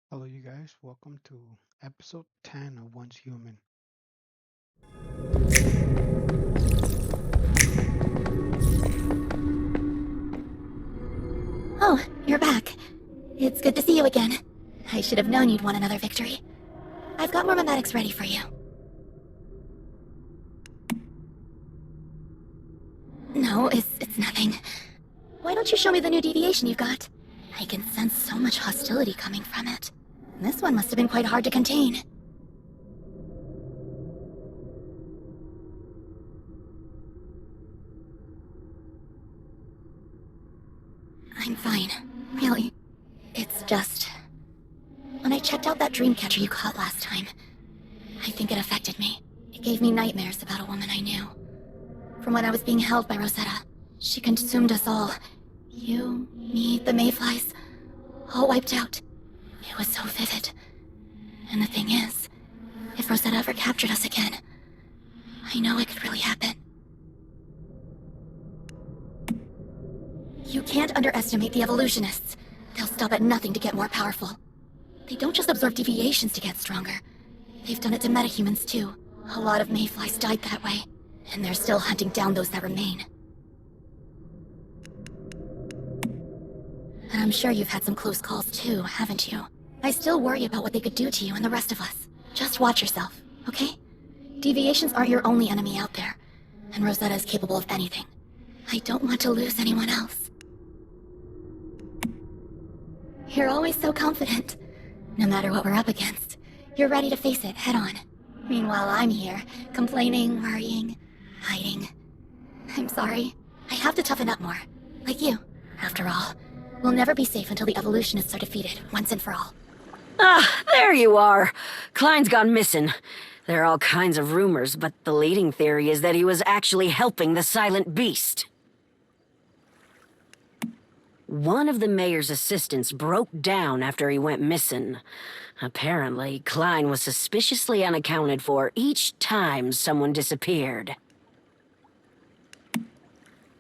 Hello, you guys. Welcome to episode 10 of Once Human. Oh, you're back. It's good to see you again. I should have known you'd want another victory. I've got more memetics ready for you. No, it's nothing. Why don't you show me the new deviation you've got? I can sense so much hostility coming from it. This one must have been quite hard to contain. I'm fine. Really. It's just... When I checked out that dream catcher you caught last time, I think it affected me. It gave me nightmares about a woman I knew. From when I was being held by Rosetta. She consumed us all. You, me, the mayflies, all wiped out. It was so vivid. And the thing is, if Rosetta ever captured us again, I know it could really happen. You can't underestimate the evolutionists. They'll stop at nothing to get more powerful. They don't just observe deviations to get stronger. They've done it to metahumans too. A lot of mayflies died that way, and they're still hunting down those that remain. And I'm sure you've had some close calls too, haven't you? I still worry about what they could do to you and the rest of us. Just watch yourself, okay? Deviations aren't your only enemy out there, and Rosetta is capable of anything. I don't want to lose anyone else. You're always so confident. No matter what we're up against, you're ready to face it head on. Meanwhile, I'm here, complaining, worrying, hiding. I'm sorry. I have to toughen up more. Like you, after all. We'll never be safe until the evolutionists are defeated, once and for all. Ah, there you are. Klein's gone missing. There are all kinds of rumors, but the leading theory is that he was actually helping the Silent Beast. One of the mayor's assistants broke down after he went missing. Apparently, Klein was suspiciously unaccounted for each time someone disappeared.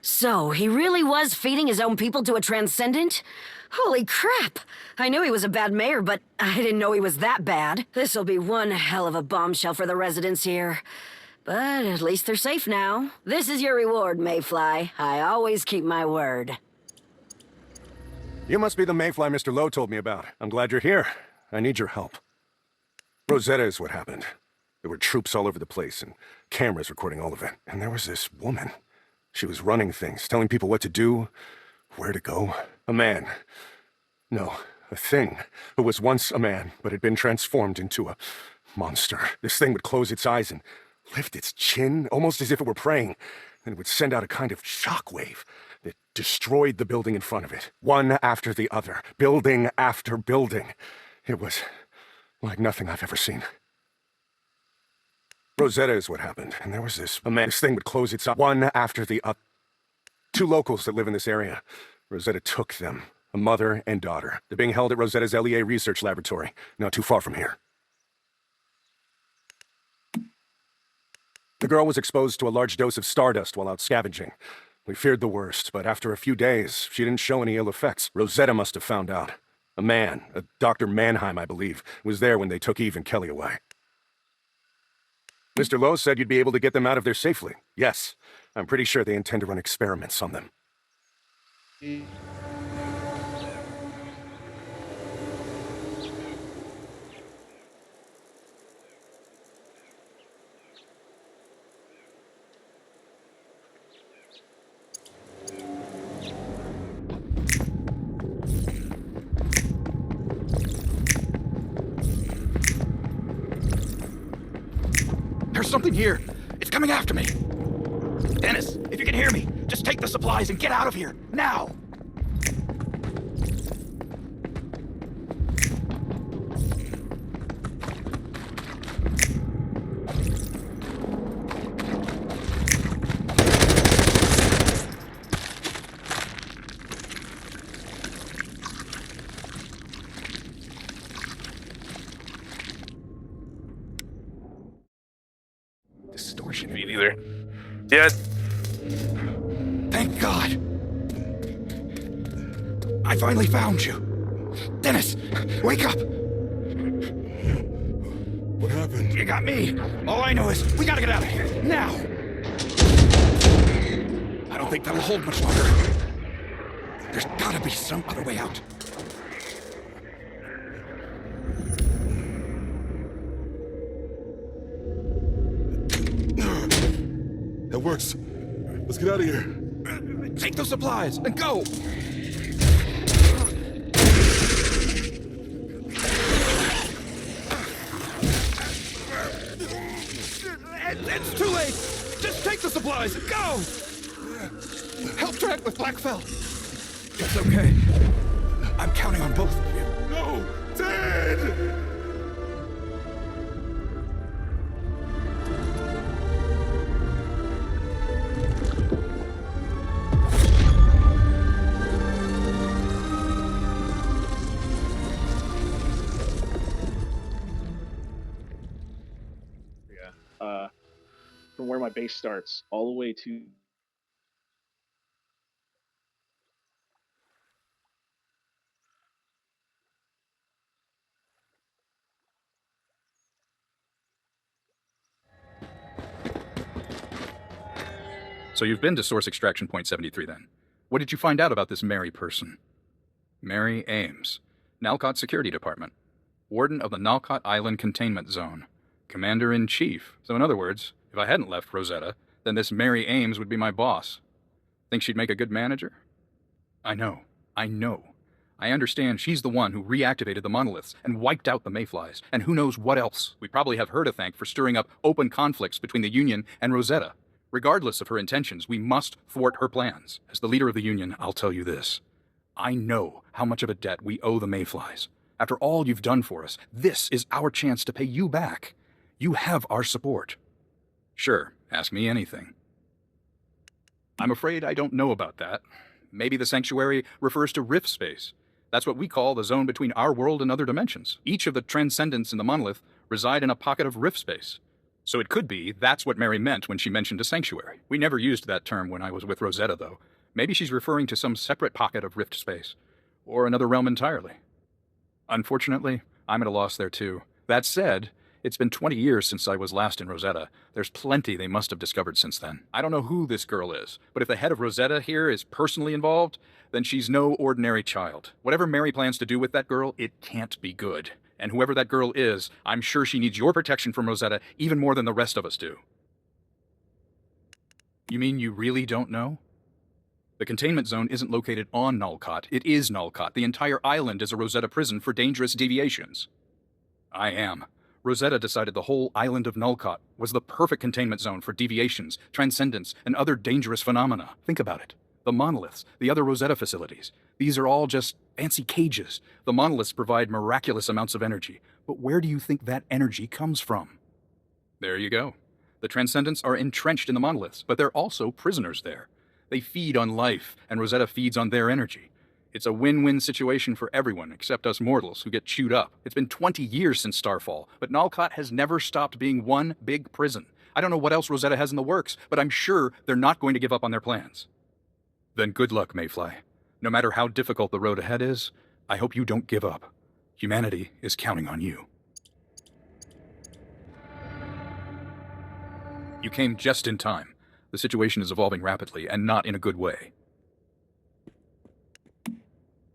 So, he really was feeding his own people to a transcendent? Holy crap! I knew he was a bad mayor, but I didn't know he was that bad. This'll be one hell of a bombshell for the residents here. But at least they're safe now. This is your reward, Mayfly. I always keep my word. You must be the Mayfly Mr. Lowe told me about. I'm glad you're here. I need your help. Rosetta is what happened. There were troops all over the place and cameras recording all of it. And there was this woman. She was running things, telling people what to do, where to go. A man. No, a thing who was once a man, but had been transformed into a monster. This thing would close its eyes and lift its chin, almost as if it were praying. Then it would send out a kind of shockwave that destroyed the building in front of it, one after the other, building after building. It was like nothing I've ever seen. Rosetta is what happened, and there was this thing would close its eyes, one after the other. Two locals that live in this area. Rosetta took them, a mother and daughter. They're being held at Rosetta's LEA research laboratory, not too far from here. The girl was exposed to a large dose of stardust while out scavenging. We feared the worst, but after a few days, she didn't show any ill effects. Rosetta must have found out. A man, a Dr. Mannheim, I believe, was there when they took Eve and Kelly away. Mr. Lowe said you'd be able to get them out of there safely. Yes, I'm pretty sure they intend to run experiments on them. There's something here. It's coming after me. Dennis, if you can hear me, just take the supplies and get out of here, now! Distortion. Me neither. Yeah. Thank God. I finally found you. Dennis, wake up. What happened? You got me. All I know is we gotta get out of here, now. I don't think that'll hold much longer. There's gotta be some other way out. That works. Let's get out of here. Take those supplies and go! It's too late! Just take the supplies and go! Help Trent with Blackfell. It's okay. I'm counting on both of you. No! Ted! From where my base starts all the way to So you've been to Source Extraction Point 73 then. What did you find out about this Mary person? Mary Ames, Nalcott Security Department, Warden of the Nalcott Island Containment Zone, Commander-in-Chief. So in other words, if I hadn't left Rosetta, then this Mary Ames would be my boss. Think she'd make a good manager? I know. I understand she's the one who reactivated the monoliths and wiped out the mayflies, and who knows what else. We probably have her to thank for stirring up open conflicts between the Union and Rosetta. Regardless of her intentions, we must thwart her plans. As the leader of the Union, I'll tell you this. I know how much of a debt we owe the mayflies. After all you've done for us, this is our chance to pay you back. You have our support. Sure, ask me anything. I'm afraid I don't know about that. Maybe the sanctuary refers to rift space. That's what we call the zone between our world and other dimensions. Each of the transcendents in the monolith reside in a pocket of rift space. So it could be that's what Mary meant when she mentioned a sanctuary. We never used that term when I was with Rosetta, though. Maybe she's referring to some separate pocket of rift space. Or another realm entirely. Unfortunately, I'm at a loss there too. That said, it's been 20 years since I was last in Rosetta. There's plenty they must have discovered since then. I don't know who this girl is, but if the head of Rosetta here is personally involved, then she's no ordinary child. Whatever Mary plans to do with that girl, it can't be good. And whoever that girl is, I'm sure she needs your protection from Rosetta even more than the rest of us do. You mean you really don't know? The containment zone isn't located on Nalcott. It is Nalcott. The entire island is a Rosetta prison for dangerous deviations. I am. Rosetta decided the whole island of Nalcott was the perfect containment zone for deviations, transcendence, and other dangerous phenomena. Think about it. The monoliths, the other Rosetta facilities. These are all just fancy cages. The monoliths provide miraculous amounts of energy. But where do you think that energy comes from? There you go. The transcendents are entrenched in the monoliths, but they're also prisoners there. They feed on life, and Rosetta feeds on their energy. It's a win-win situation for everyone except us mortals who get chewed up. It's been 20 years since Starfall, but Nalcott has never stopped being one big prison. I don't know what else Rosetta has in the works, but I'm sure they're not going to give up on their plans. Then good luck, Mayfly. No matter how difficult the road ahead is, I hope you don't give up. Humanity is counting on you. You came just in time. The situation is evolving rapidly, and not in a good way.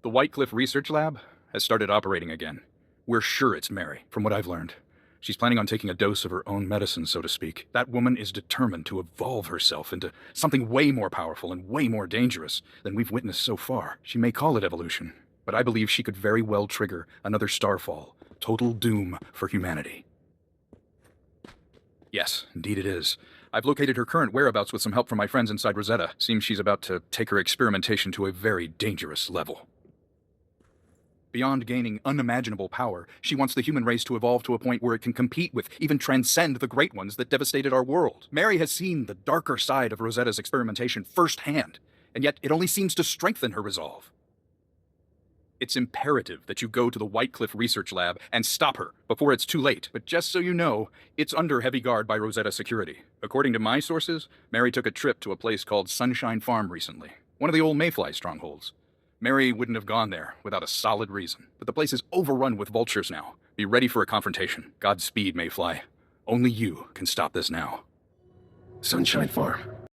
The White Cliff Research Lab has started operating again. We're sure it's Mary, from what I've learned. She's planning on taking a dose of her own medicine, so to speak. That woman is determined to evolve herself into something way more powerful and way more dangerous than we've witnessed so far. She may call it evolution, but I believe she could very well trigger another Starfall. Total doom for humanity. Yes, indeed it is. I've located her current whereabouts with some help from my friends inside Rosetta. Seems she's about to take her experimentation to a very dangerous level. Beyond gaining unimaginable power, she wants the human race to evolve to a point where it can compete with, even transcend the great ones that devastated our world. Mary has seen the darker side of Rosetta's experimentation firsthand, and yet it only seems to strengthen her resolve. It's imperative that you go to the White Cliff Research Lab and stop her before it's too late. But just so you know, it's under heavy guard by Rosetta Security. According to my sources, Mary took a trip to a place called Sunshine Farm recently, one of the old Mayfly strongholds. Mary wouldn't have gone there without a solid reason, but the place is overrun with vultures now. Be ready for a confrontation. Godspeed, Mayfly. Only you can stop this now. Sunshine Farm.